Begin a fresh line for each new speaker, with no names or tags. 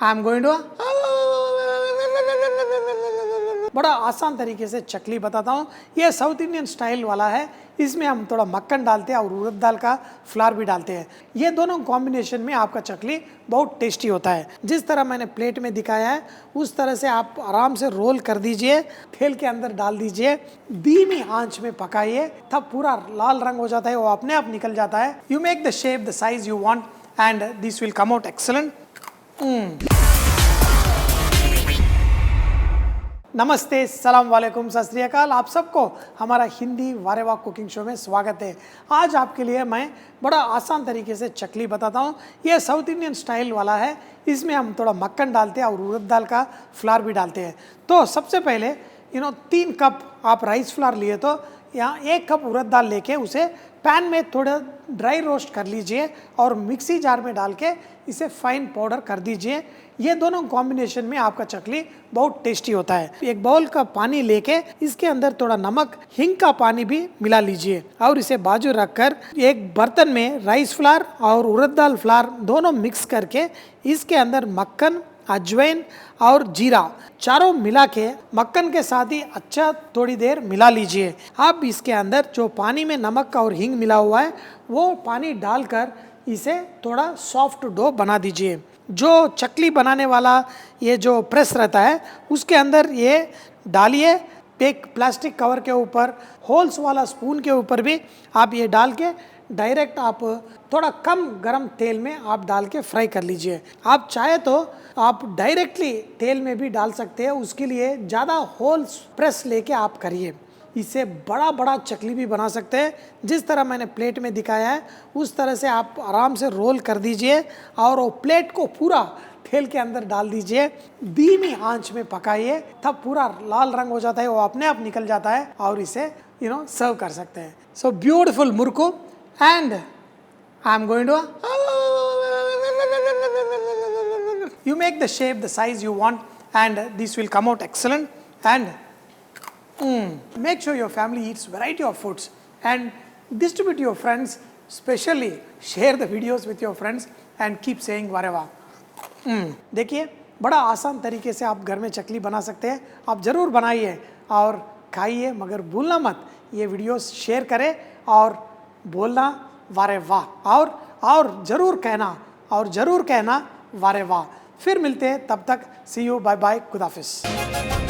I am going to बड़ा आसान तरीके से चकली बताता हूँ। ये साउथ इंडियन स्टाइल वाला है। इसमें हम थोड़ा मक्खन डालते हैं और उड़द दाल का फ्लावर भी डालते हैं। ये दोनों कॉम्बिनेशन में आपका चकली बहुत टेस्टी होता है। जिस तरह मैंने प्लेट में दिखाया है उस तरह से आप आराम से रोल कर दीजिए, तेल के अंदर डाल दीजिए, धीमी आंच में पकाइए, तब पूरा लाल रंग हो जाता है, वो अपने आप निकल जाता है। You make the shape the size you want and this will come out excellent. नमस्ते, सलाम वालेकुम, सत श्री अकाल। आप सबको हमारा हिंदी वारेवा कुकिंग शो में स्वागत है। आज आपके लिए मैं बड़ा आसान तरीके से चकली बताता हूँ। ये साउथ इंडियन स्टाइल वाला है। इसमें हम थोड़ा मक्खन डालते हैं और उड़द दाल का फ्लावर भी डालते हैं। तो सबसे पहले 3 कप आप राइस फ्लावर लिए तो यहाँ 1 कप उड़द दाल लेके उसे पैन में थोड़ा ड्राई रोस्ट कर लीजिए और मिक्सी जार में डाल के इसे फाइन पाउडर कर दीजिए। ये दोनों कॉम्बिनेशन में आपका चकली बहुत टेस्टी होता है। एक बाउल का पानी लेके इसके अंदर थोड़ा नमक, हिंग का पानी भी मिला लीजिए और इसे बाजू रखकर एक बर्तन में राइस फ्लावर और उड़द दाल फ्लावर दोनों मिक्स करके इसके अंदर मक्खन, अजवाइन और जीरा चारों मिला के मक्खन के साथ ही अच्छा थोड़ी देर मिला लीजिए। अब इसके अंदर जो पानी में नमक और हींग मिला हुआ है वो पानी डालकर इसे थोड़ा सॉफ्ट डो बना दीजिए। जो चकली बनाने वाला ये जो प्रेस रहता है उसके अंदर ये डालिए। एक प्लास्टिक कवर के ऊपर होल्स वाला स्पून के ऊपर भी आप ये डाल के डायरेक्ट आप थोड़ा कम गरम तेल में आप डाल के फ्राई कर लीजिए। आप चाहे तो आप डायरेक्टली तेल में भी डाल सकते हैं। उसके लिए ज़्यादा होल्स प्रेस लेके आप करिए। इससे बड़ा बड़ा चकली भी बना सकते हैं। जिस तरह मैंने प्लेट में दिखाया है उस तरह से आप आराम से रोल कर दीजिए और वो प्लेट को पूरा तेल के अंदर डाल दीजिए, धीमी आंच में पकाइए, तब पूरा लाल रंग हो जाता है, वो अपने आप निकल जाता है और इसे सर्व कर सकते हैं। So beautiful murukku and I am going to you make the shape the size you want and this will come out excellent and make sure your family eats variety of foods and distribute to your friends, especially share the videos with your friends and keep saying वारेवा। देखिए बड़ा आसान तरीके से आप घर में चकली बना सकते हैं। आप ज़रूर बनाइए और खाइए, मगर भूलना मत ये वीडियोस शेयर करें और बोलना वारेवाह और ज़रूर कहना वारेवाह। फिर मिलते हैं, तब तक सी यू, बाय बाय, खुदा हाफिज़।